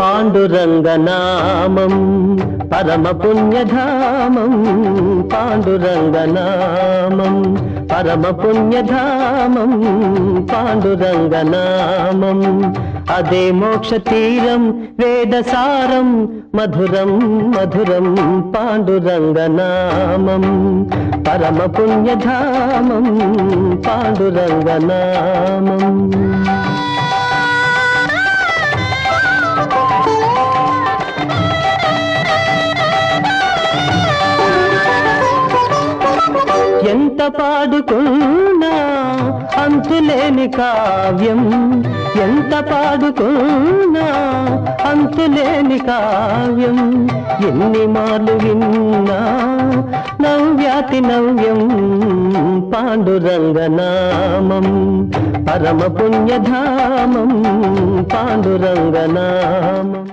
పాండురంగనామం పరమ పుణ్యధామం పాండురంగనామం పరమ పుణ్యధామం పాండురంగనామం అదే మోక్ష తీరం వేదసారం మధురం మధురం పాండురంగనామం పరమ పుణ్యధామం పాండురంగనామం ఎంత పాడుకున్నా అంతులేని కావ్యం ఎంత పాడుకున్నా అంతులేని కావ్యం ఎన్ని మార్లు విన్నా నవ్యాతి నవ్యం పాండురంగనామం పరమ పుణ్యధామం పాండురంగనామం